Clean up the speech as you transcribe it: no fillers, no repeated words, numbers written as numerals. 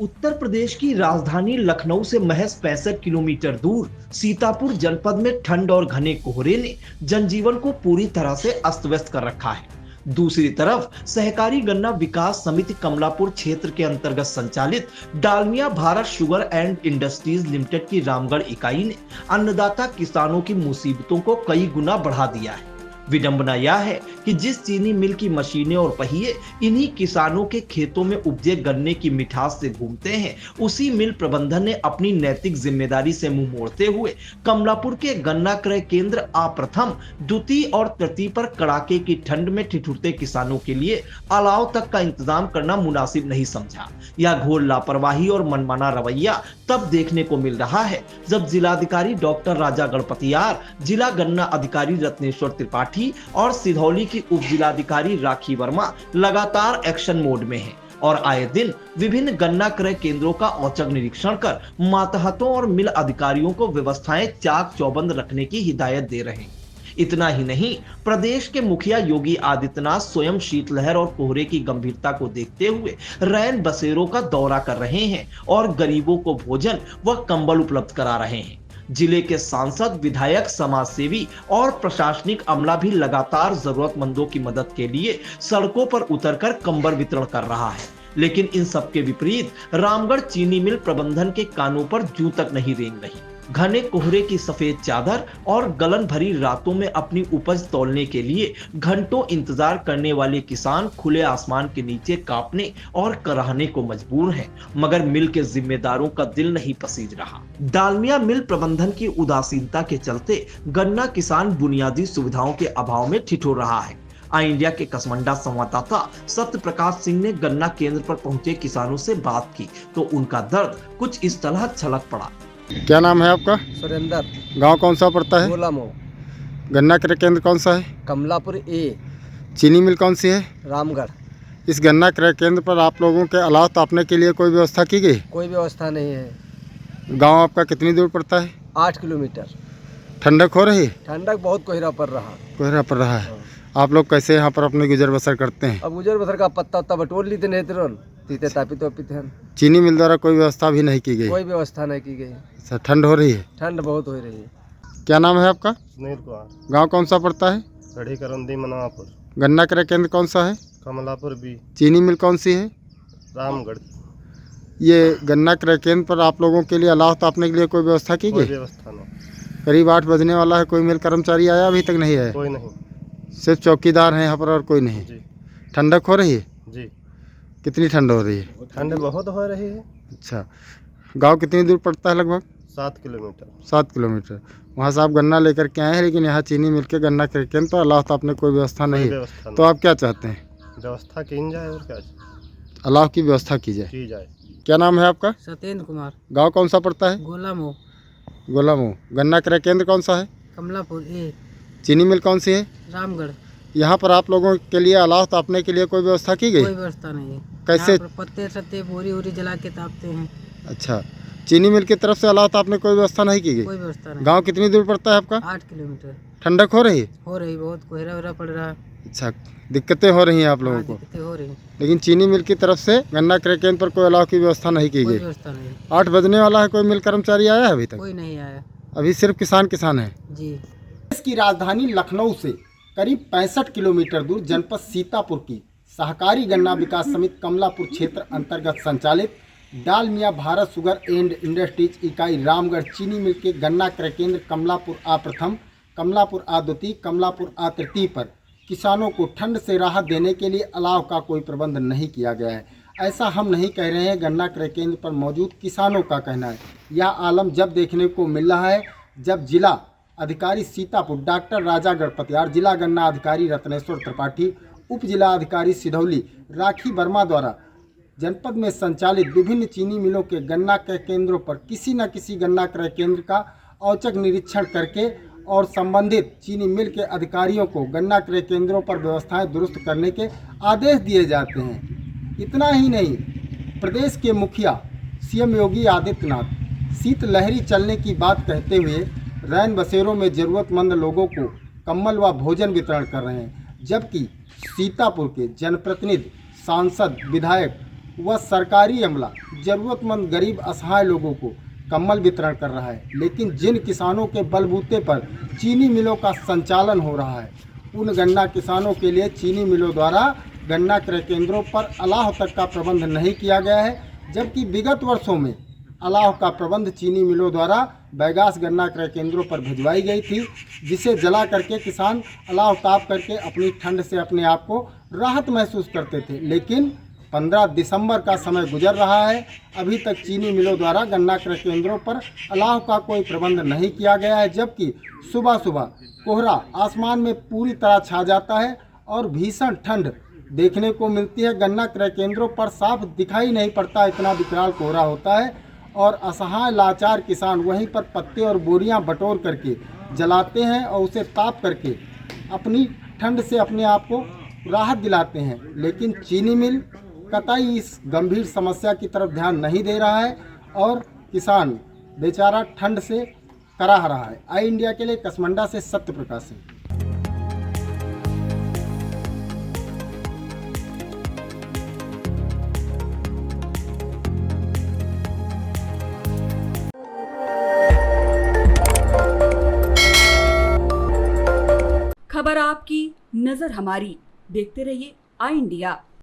उत्तर प्रदेश की राजधानी लखनऊ से महज 65 किलोमीटर दूर सीतापुर जनपद में ठंड और घने कोहरे ने जनजीवन को पूरी तरह से अस्त व्यस्त कर रखा है। दूसरी तरफ सहकारी गन्ना विकास समिति कमलापुर क्षेत्र के अंतर्गत संचालित Dalmia Bharat sugar and industries limited की रामगढ़ इकाई ने अन्नदाता किसानों की मुसीबतों को कई गुना बढ़ा दिया है। विडंबना यह है कि जिस चीनी मिल की मशीनें और पहिए इन्हीं किसानों के खेतों में उपजे गन्ने की मिठास से घूमते हैं, उसी मिल प्रबंधन ने अपनी नैतिक जिम्मेदारी से मुंह मोड़ते हुए कमलापुर के गन्ना क्रय केंद्र प्रथम, द्वितीय और तृतीय पर कड़ाके की ठंड में ठिठुरते किसानों के लिए अलाव तक का इंतजाम करना मुनासिब नहीं समझा। यह घोर लापरवाही और मनमाना रवैया तब देखने को मिल रहा है जब जिलाधिकारी डॉक्टर राजा गणपतियार, जिला गन्ना अधिकारी रत्नेश्वर त्रिपाठी और सिधौली की उप जिलाधिकारी राखी वर्मा लगातार एक्शन मोड में हैं और आए दिन विभिन्न गन्ना क्रय केंद्रों का औचक निरीक्षण कर मातहतों और मिल अधिकारियों को व्यवस्थाएं चाक चौबंद रखने की हिदायत दे रहे हैं। इतना ही नहीं, प्रदेश के मुखिया योगी आदित्यनाथ स्वयं शीतलहर और कोहरे की गंभीरता को देखते हुए रैन बसेरों का दौरा कर रहे हैं और गरीबों को भोजन व कंबल उपलब्ध करा रहे हैं। जिले के सांसद, विधायक, समाजसेवी और प्रशासनिक अमला भी लगातार जरूरतमंदों की मदद के लिए सड़कों पर उतरकर कंबल वितरण कर रहा है, लेकिन इन सबके विपरीत रामगढ़ चीनी मिल प्रबंधन के कानों पर जूं तक नहीं रेंग रही। घने कोहरे की सफेद चादर और गलन भरी रातों में अपनी उपज तौलने के लिए घंटों इंतजार करने वाले किसान खुले आसमान के नीचे कांपने और कराहने को मजबूर हैं, मगर मिल के जिम्मेदारों का दिल नहीं पसीज रहा। डालमिया मिल प्रबंधन की उदासीनता के चलते गन्ना किसान बुनियादी सुविधाओं के अभाव में ठिठुर रहा है। आई इंडिया के कसमंडा संवाददाता सत्य प्रकाश सिंह ने गन्ना केंद्र पर पहुंचे किसानों से बात की तो उनका दर्द कुछ इस तरह छलक पड़ा। क्या नाम है आपका? सुरेंद्र। गांव कौन सा पड़ता है? गोलामो। गन्ना क्रय केंद्र कौन सा है? कमलापुर ए। चीनी मिल कौन सी है? रामगढ़। इस गन्ना क्रय केंद्र पर आप लोगों के अलाव तापने के लिए कोई व्यवस्था की गई? कोई व्यवस्था नहीं है। गांव आपका कितनी दूर पड़ता है? 8 किलोमीटर। ठंडक हो रही है? ठंडक बहुत कोहरा पड़ रहा। कोहरा पड़ रहा है। आप लोग कैसे यहाँ पर अपने गुजर बसर करते हैं? अब गुजर बसर का पत्ता उत्ता बटोर लीते नहीं तुरंत तीते तापी तो पीते हैं। चीनी मिल द्वारा कोई व्यवस्था भी नहीं की गई? कोई व्यवस्था नहीं की गई। अच्छा, ठंड हो रही है? ठंड बहुत हो रही है। क्या नाम है आपका? सुनील कुमार। गाँव कौन सा पड़ता है? गढ़ी करंदी मनवापुर। गन्ना क्रय केंद्र कौन सा है? कमलापुर बी। चीनी मिल कौन सी है? रामगढ़। ये गन्ना क्रय केंद्र पर आप लोगों के लिए अलाव तापने के लिए कोई व्यवस्था की कोई गई? व्यवस्था नहीं। करीब 8 बजने वाला है, कोई मिल कर्मचारी आया अभी तक नहीं है? कोई नहीं सिर्फ चौकीदार हैं यहाँ पर और कोई नहीं? जी। ठंडक हो रही है? जी। कितनी ठंड हो रही है? ठंड बहुत हो रही है। अच्छा, गांव कितनी दूर पड़ता है? लगभग 7 किलोमीटर। 7 किलोमीटर। वहाँ से आप गन्ना लेकर के आए हैं, लेकिन यहाँ चीनी मिल के गन्ना क्रय केंद्र पर अलाव तापने कोई व्यवस्था नहीं है, व्यवस्था तो आप क्या चाहते हैं? व्यवस्था की जाए और क्या अलाव की व्यवस्था की जाए। की जाए। क्या नाम है आपका? सत्येंद्र कुमार। गाँव कौन सा पड़ता है? गोलामो। गोलामो। गन्ना क्रय केंद्र कौन सा है? कमलापुर ए। चीनी मिल कौन सी है? रामगढ़। यहाँ पर आप लोगों के लिए अलाव तापने के लिए कोई व्यवस्था की गई? कोई व्यवस्था नहीं है। कैसे? यहाँ पर पत्ते सत्ते बोरी वोरी जला के तापते हैं। अच्छा, चीनी मिल की तरफ से अलाव तापने कोई व्यवस्था नहीं की गई? कोई व्यवस्था नहीं। गांव कितनी दूर पड़ता है आपका? 8 किलोमीटर। ठंडक हो रही है? हो रही, बहुत कोहरा वोहरा पड़ रहा है। अच्छा, दिक्कतें हो रही हैं आप लोगों को? दिक्कतें हो रही। लेकिन चीनी मिल की तरफ से गन्ना क्रय केंद्र पर कोई अलाव की व्यवस्था नहीं की कोई गई? व्यवस्था नहीं। 8 बजने वाला है, कोई मिल कर्मचारी आया है अभी तक? कोई नहीं आया। अभी सिर्फ किसान है जी। देश की राजधानी लखनऊ से करीब 65 किलोमीटर दूर जनपद सीतापुर की सहकारी गन्ना विकास समिति कमलापुर क्षेत्र अंतर्गत संचालित Dalmia Bharat sugar and industries इकाई रामगढ़ चीनी मिल के गन्ना क्रय केंद्र कमलापुर आ प्रथम, कमलापुर आ द्वितीय, कमलापुर आ तृतीय पर किसानों को ठंड से राहत देने के लिए अलाव का कोई प्रबंध नहीं किया गया है। ऐसा हम नहीं कह रहे हैं, गन्ना क्रय केंद्र पर मौजूद किसानों का कहना है। यह आलम जब देखने को मिल रहा है जब जिला अधिकारी सीतापुर डॉक्टर राजा गणपतियार, जिला गन्ना अधिकारी रत्नेश्वर त्रिपाठी, उप जिला अधिकारी सिधौली राखी वर्मा द्वारा जनपद में संचालित विभिन्न चीनी मिलों के गन्ना क्रय केंद्रों पर किसी न किसी गन्ना क्रय केंद्र का औचक निरीक्षण करके और संबंधित चीनी मिल के अधिकारियों को गन्ना क्रय केंद्रों पर व्यवस्थाएं दुरुस्त करने के आदेश दिए जाते हैं। इतना ही नहीं, प्रदेश के मुखिया सीएम योगी आदित्यनाथ शीतलहरी चलने की बात कहते हुए रैन बसेरों में ज़रूरतमंद लोगों को कंबल व भोजन वितरण कर रहे हैं, जबकि सीतापुर के जनप्रतिनिधि, सांसद, विधायक वह सरकारी अमला जरूरतमंद गरीब असहाय लोगों को कंबल वितरण कर रहा है, लेकिन जिन किसानों के बलबूते पर चीनी मिलों का संचालन हो रहा है, उन गन्ना किसानों के लिए चीनी मिलों द्वारा गन्ना क्रय केंद्रों पर अलाव तक का प्रबंध नहीं किया गया है, जबकि विगत वर्षों में अलाव का प्रबंध चीनी मिलों द्वारा बैगास गन्ना क्रय केंद्रों पर भिजवाई गई थी, जिसे जला करके किसान अलाव ताप करके अपनी ठंड से अपने आप को राहत महसूस करते थे। लेकिन 15 दिसंबर का समय गुजर रहा है, अभी तक चीनी मिलों द्वारा गन्ना क्रय केंद्रों पर अलाव का कोई प्रबंध नहीं किया गया है, जबकि सुबह सुबह कोहरा आसमान में पूरी तरह छा जाता है और भीषण ठंड देखने को मिलती है। गन्ना क्रय केंद्रों पर साफ दिखाई नहीं पड़ता, इतना विकराल कोहरा होता है और असहाय लाचार किसान वहीं पर पत्ते और बोरियां बटोर करके जलाते हैं और उसे ताप करके अपनी ठंड से अपने आप को राहत दिलाते हैं। लेकिन चीनी मिल कतई इस गंभीर समस्या की तरफ ध्यान नहीं दे रहा है और किसान बेचारा ठंड से कराह रहा है। आई इंडिया के लिए कसमंडा से सत्य प्रकाश सिंह। खबर आपकी, नजर हमारी। देखते रहिए आई इंडिया।